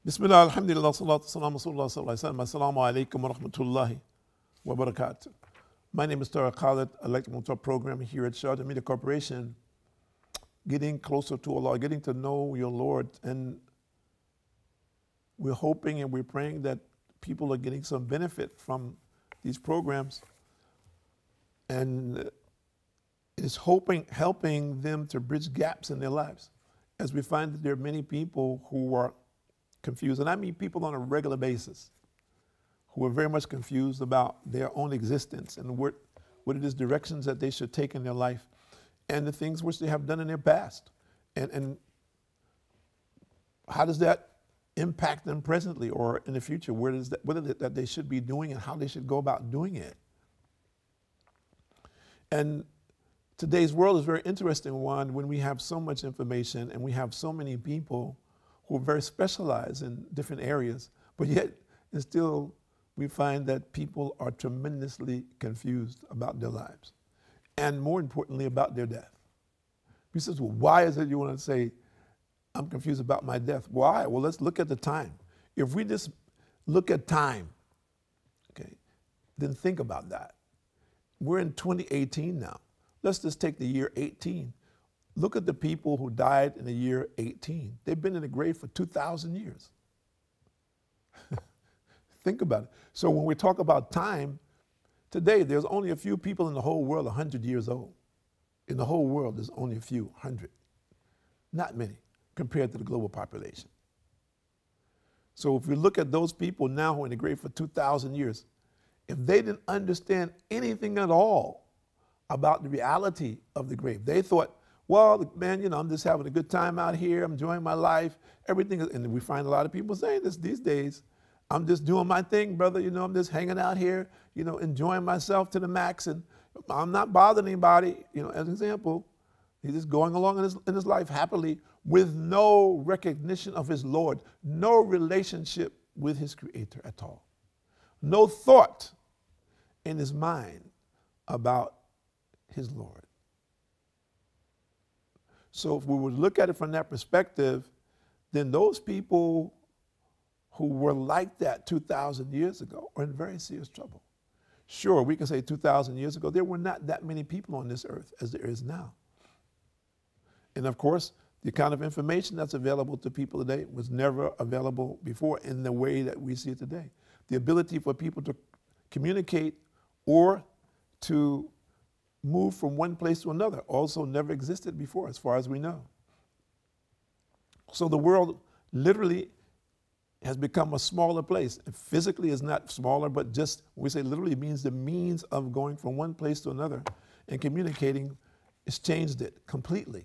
Bismillah, alhamdulillah, salatu salam, sallallahu alayhi wa sallam. Assalamu alaikum wa rahmatullahi wa barakatuh. My name is Tara Khalid. I'd like to move to a program here at Sharjah Media Corporation, getting closer to Allah, getting to know your Lord. And we're hoping and we're praying that people are getting some benefit from these programs. And it's helping them to bridge gaps in their lives. As we find that there are many people who are confused, and I mean people on a regular basis, who are very much confused about their own existence and what it is directions that they should take in their life and the things which they have done in their past. And how does that impact them presently or in the future? What is it that they should be doing and how they should go about doing it? And today's world is a very interesting one when we have so much information and we have so many people who are very specialized in different areas, but yet and still we find that people are tremendously confused about their lives and more importantly about their death. He says, well, why is it you want to say, I'm confused about my death? Why? Well, let's look at the time. If we just look at time, okay, then think about that. We're in 2018 now. Let's just take the year 18. Look at the people who died in the year 18. They've been in the grave for 2,000 years. Think about it. So when we talk about time, today there's only a few people in the whole world 100 years old. In the whole world, there's only a few, 100. Not many compared to the global population. So if we look at those people now who are in the grave for 2,000 years, if they didn't understand anything at all about the reality of the grave, they thought, well, man, you know, I'm just having a good time out here. I'm enjoying my life. Everything is, and we find a lot of people saying this these days. I'm just doing my thing, brother. You know, I'm just hanging out here, you know, enjoying myself to the max, and I'm not bothering anybody. You know, as an example, he's just going along in his life happily with no recognition of his Lord, no relationship with his Creator at all, no thought in his mind about his Lord. So if we would look at it from that perspective, then those people who were like that 2,000 years ago are in very serious trouble. Sure, we can say 2,000 years ago, there were not that many people on this earth as there is now. And of course, the kind of information that's available to people today was never available before in the way that we see it today. The ability for people to communicate or to move from one place to another also never existed before, as far as we know. So the world literally has become a smaller place. Physically is not smaller, but just, when we say literally, means the means of going from one place to another and communicating has changed it completely.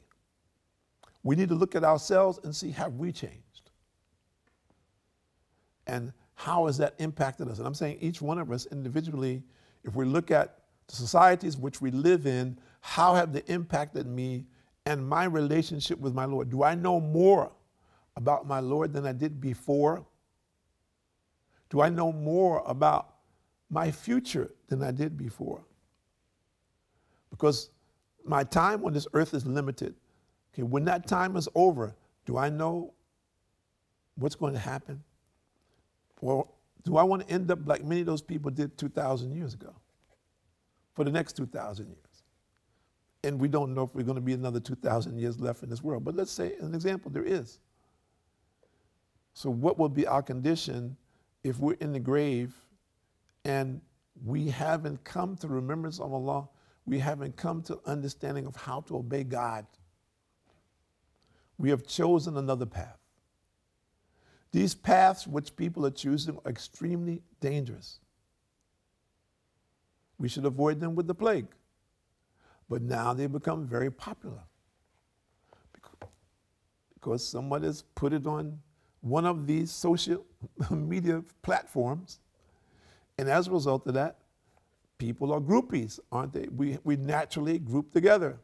We need to look at ourselves and see, have we changed? And how has that impacted us? And I'm saying each one of us individually, if we look at the societies which we live in, how have they impacted me and my relationship with my Lord? Do I know more about my Lord than I did before? Do I know more about my future than I did before? Because my time on this earth is limited. Okay, when that time is over, do I know what's going to happen? Or do I want to end up like many of those people did 2,000 years ago? For the next 2,000 years. And we don't know if we're going to be another 2,000 years left in this world. But let's say, as an example, there is. So what will be our condition if we're in the grave and we haven't come to remembrance of Allah, we haven't come to understanding of how to obey God? We have chosen another path. These paths which people are choosing are extremely dangerous. We should avoid them with the plague. But now they become very popular because someone has put it on one of these social media platforms. And as a result of that, people are groupies, aren't they? We naturally group together.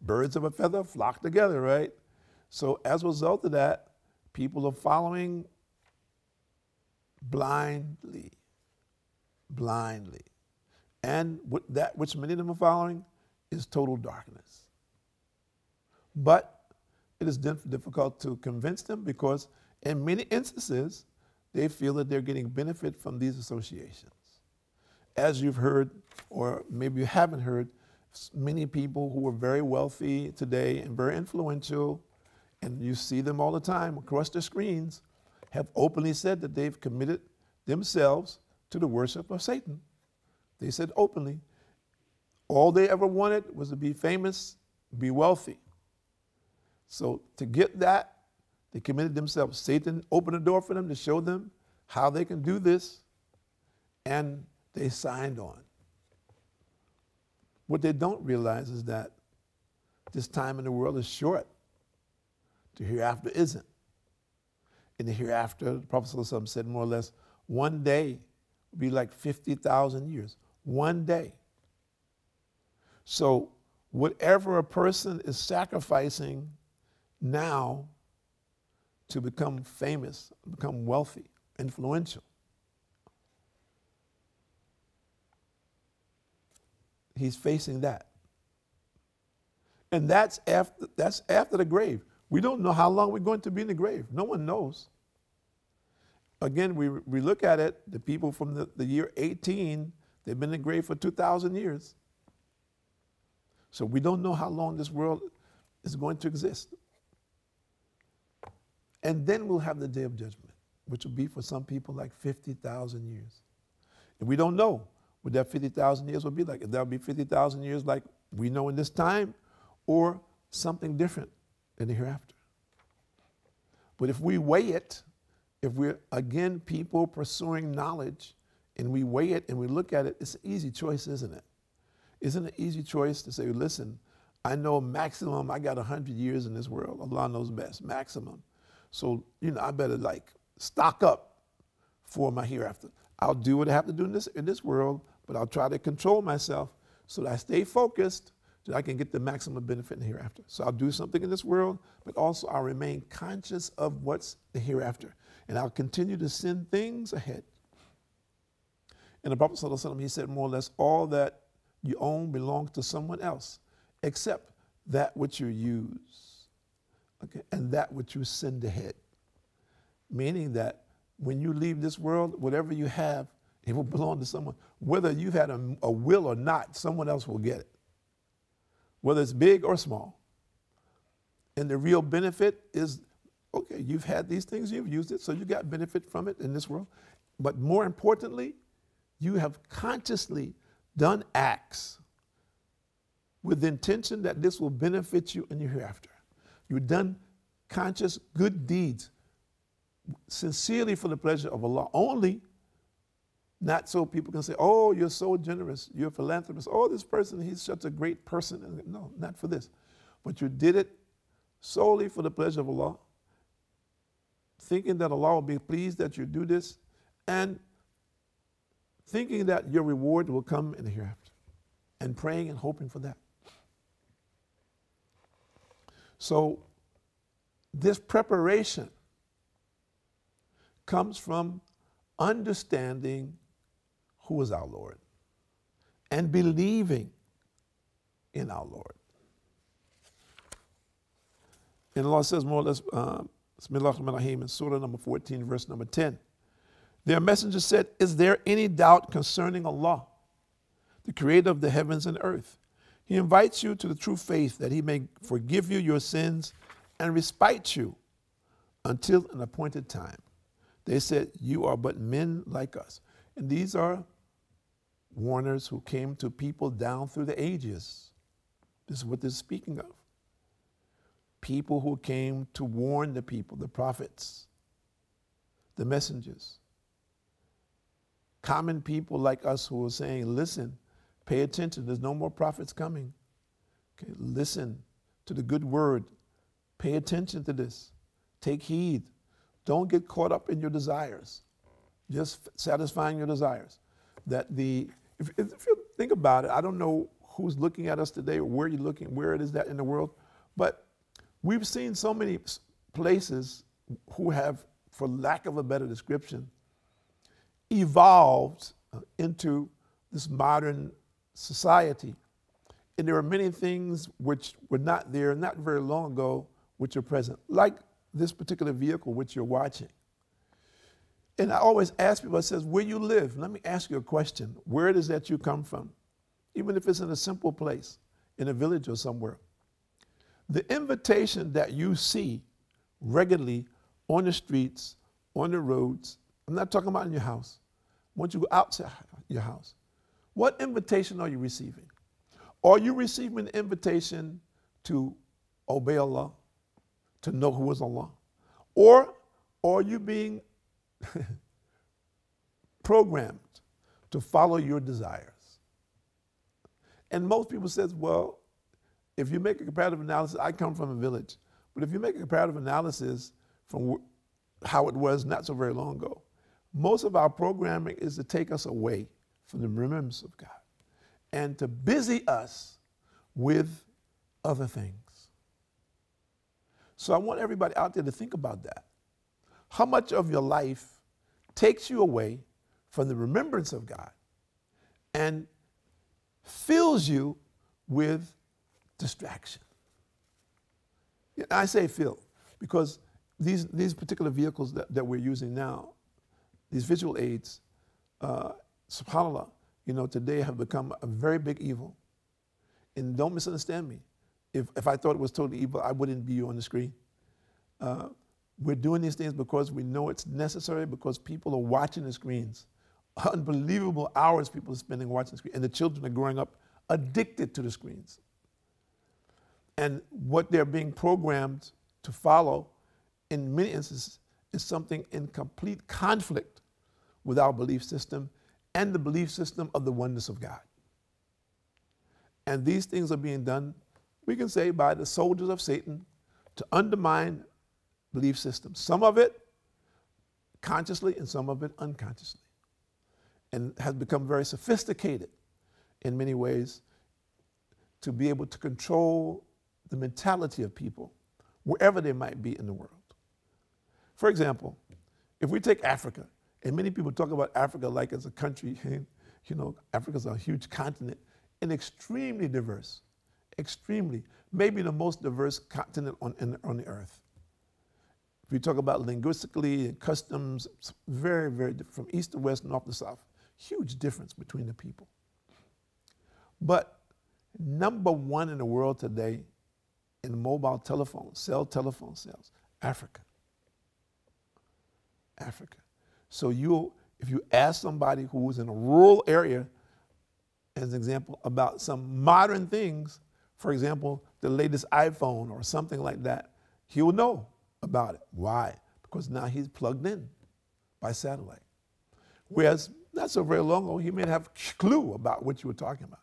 Birds of a feather flock together, right? So as a result of that, people are following blindly. And that which many of them are following is total darkness. But it is difficult to convince them because In many instances, they feel that they're getting benefit from these associations. As you've heard, or maybe you haven't heard, many people who are very wealthy today and very influential, and you see them all the time across the screens, have openly said that they've committed themselves to the worship of Satan. They said openly, all they ever wanted was to be famous, be wealthy. So to get that, they committed themselves. Satan opened the door for them to show them how they can do this, and they signed on. What they don't realize is that this time in the world is short. The hereafter isn't. In the hereafter, the Prophet ﷺ said more or less, one day will be like 50,000 years. One day. So whatever a person is sacrificing now to become famous, become wealthy, influential, he's facing that. And that's after the grave. We don't know how long we're going to be in the grave. No one knows. Again, we look at it, the people from the year 18, they've been in the grave for 2,000 years. So we don't know how long this world is going to exist. And then we'll have the day of judgment, which will be for some people like 50,000 years. And we don't know what that 50,000 years will be like. If that'll be 50,000 years like we know in this time, or something different in the hereafter. But if we weigh it, if we're, again, people pursuing knowledge, and we weigh it and we look at it, it's an easy choice, isn't it? Isn't it an easy choice to say, listen, I know maximum, I got 100 years in this world. Allah knows best, maximum. So, I better stock up for my hereafter. I'll do what I have to do in this world, but I'll try to control myself so that I stay focused so that I can get the maximum benefit in the hereafter. So I'll do something in this world, but also I'll remain conscious of what's the hereafter. And I'll continue to send things ahead. And the Prophet ﷺ, he said more or less, all that you own belongs to someone else, except that which you use, okay, and that which you send ahead. Meaning that when you leave this world, whatever you have, it will belong to someone. Whether you've had a will or not, someone else will get it, whether it's big or small. And the real benefit is, okay, you've had these things, you've used it, so you got benefit from it in this world. But more importantly, you have consciously done acts with the intention that this will benefit you in your hereafter. You've done conscious good deeds sincerely for the pleasure of Allah only, not so people can say, oh, you're so generous, you're a philanthropist, oh, this person, he's such a great person. No, not for this. But you did it solely for the pleasure of Allah, thinking that Allah will be pleased that you do this, and thinking that your reward will come in the hereafter, and praying and hoping for that. So this preparation comes from understanding who is our Lord and believing in our Lord. And Allah says more or less, Bismillah ar-Rahman ar-Rahim, in Surah number 14, verse number 10. Their messenger said, is there any doubt concerning Allah, the creator of the heavens and earth? He invites you to the true faith that he may forgive you your sins and respite you until an appointed time. They said, you are but men like us. And these are warners who came to people down through the ages. This is what they're speaking of. People who came to warn the people, the prophets, the messengers. Common people like us who are saying, listen, pay attention, there's no more prophets coming. Okay, listen to the good word. Pay attention to this. Take heed. Don't get caught up in your desires. Just satisfying your desires. If you think about it, I don't know who's looking at us today or where you're looking, where it is that in the world, but we've seen so many places who have, for lack of a better description, evolved into this modern society. And there are many things which were not there not very long ago, which are present. Like this particular vehicle which you're watching. And I always ask people, I says, where you live, let me ask you a question. Where it is that you come from? Even if it's in a simple place, in a village or somewhere. The invitation that you see regularly on the streets, on the roads, I'm not talking about in your house. Once you go outside your house, what invitation are you receiving? Are you receiving an invitation to obey Allah, to know who is Allah? Or are you being programmed to follow your desires? And most people says, well, if you make a comparative analysis, I come from a village, but if you make a comparative analysis from how it was not so very long ago, most of our programming is to take us away from the remembrance of God and to busy us with other things. So I want everybody out there to think about that. How much of your life takes you away from the remembrance of God and fills you with distraction? I say fill because these particular vehicles that we're using now, these visual aids, subhanAllah, today have become a very big evil. And don't misunderstand me. If I thought it was totally evil, I wouldn't be on the screen. We're doing these things because we know it's necessary, because people are watching the screens. Unbelievable hours people are spending watching the screen, and the children are growing up addicted to the screens. And what they're being programmed to follow, in many instances, is something in complete conflict with our belief system and the belief system of the oneness of God. And these things are being done, we can say, by the soldiers of Satan to undermine belief systems. Some of it consciously and some of it unconsciously. And has become very sophisticated in many ways to be able to control the mentality of people wherever they might be in the world. For example, if we take Africa, and many people talk about Africa like it's a country, Africa's a huge continent and extremely diverse, extremely, maybe the most diverse continent on the earth. If we talk about linguistically and customs, it's very, very different, from east to west, north to south. Huge difference between the people. But number one in the world today in mobile telephone sales, Africa. Africa. So if you ask somebody who is in a rural area, as an example, about some modern things, for example, the latest iPhone or something like that, he will know about it. Why? Because now he's plugged in by satellite. Whereas not so very long ago, he may have a clue about what you were talking about.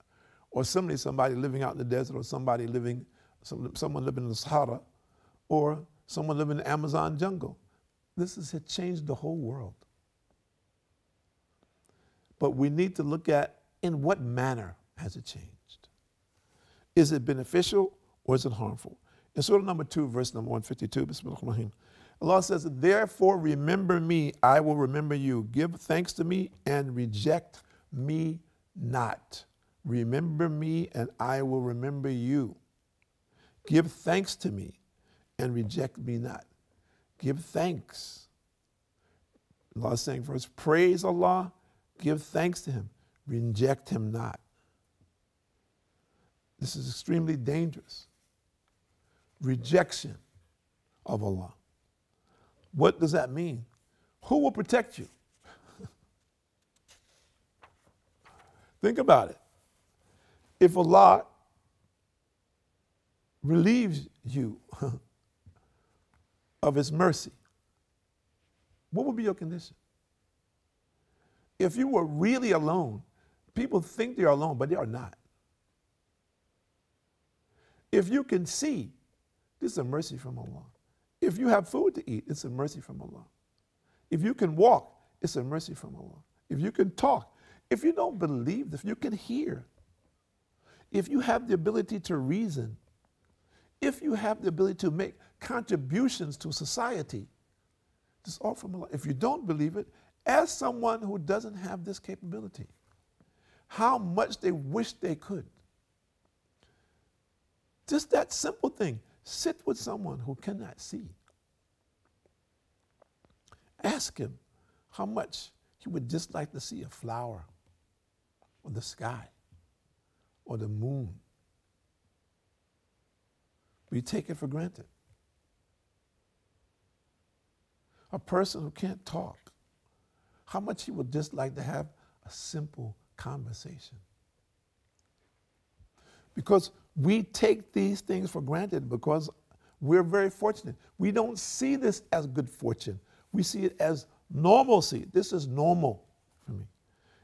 Or somebody living out in the desert, or someone living in the Sahara, or someone living in the Amazon jungle. This has changed the whole world. But we need to look at in what manner has it changed. Is it beneficial or is it harmful? In Surah number 2, verse number 152, Bismillahirrahmanirrahim, Allah says, therefore remember me, I will remember you. Give thanks to me and reject me not. Remember me and I will remember you. Give thanks to me and reject me not. Give thanks. Allah is saying first, praise Allah, give thanks to him, reject him not. This is extremely dangerous. Rejection of Allah. What does that mean? Who will protect you? Think about it. If Allah relieves you of his mercy, what would be your condition? If you were really alone, people think they're alone, but they are not. If you can see, this is a mercy from Allah. If you have food to eat, it's a mercy from Allah. If you can walk, it's a mercy from Allah. If you can talk, if you don't believe, if you can hear, if you have the ability to reason, if you have the ability to make contributions to society, this is all from Allah. If you don't believe it, ask someone who doesn't have this capability how much they wish they could. Just that simple thing. Sit with someone who cannot see Ask him how much he would just like to see a flower or the sky or the moon. We take it for granted. A person who can't talk, how much he would just like to have a simple conversation. Because we take these things for granted because we're very fortunate. We don't see this as good fortune. We see it as normalcy. This is normal for me.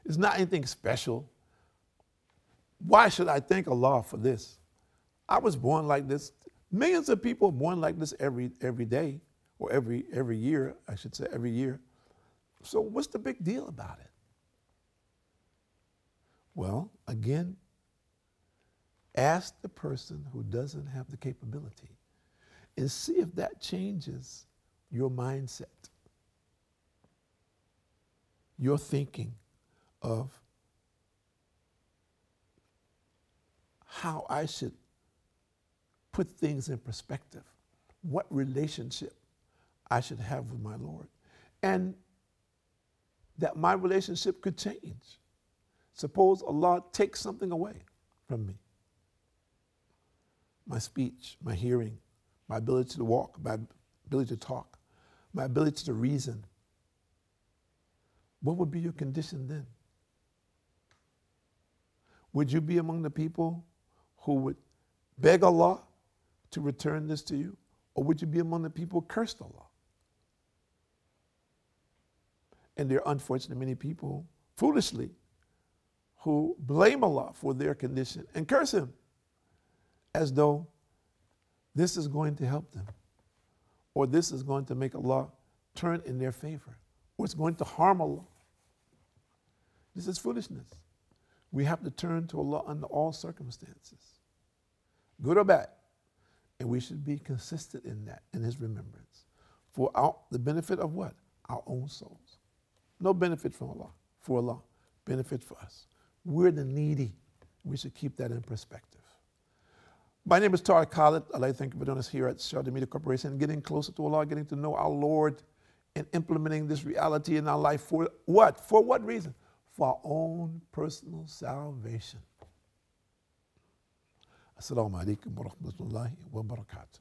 It's not anything special. Why should I thank Allah for this? I was born like this. Millions of people are born like this every day, or every year, I should say, every year. So what's the big deal about it? Well, again, ask the person who doesn't have the capability and see if that changes your mindset, your thinking of how I should put things in perspective, what relationship I should have with my Lord, and that my relationship could change. Suppose Allah takes something away from me. My speech, my hearing, my ability to walk, my ability to talk, my ability to reason. What would be your condition then? Would you be among the people who would beg Allah to return this to you? Or would you be among the people who cursed Allah? And there are unfortunately many people, foolishly, who blame Allah for their condition and curse Him as though this is going to help them, or this is going to make Allah turn in their favor, or it's going to harm Allah. This is foolishness. We have to turn to Allah under all circumstances, good or bad, and we should be consistent in that, in His remembrance, for the benefit of what? Our own souls. No benefit from Allah, for Allah, benefit for us. We're the needy. We should keep that in perspective. My name is Tariq Khalid. I'd like to thank you for doing us here at Sharjah Media Corporation, getting closer to Allah, getting to know our Lord, and implementing this reality in our life for what? For what reason? For our own personal salvation. Assalamu alaikum wa rahmatullahi wa barakatuh.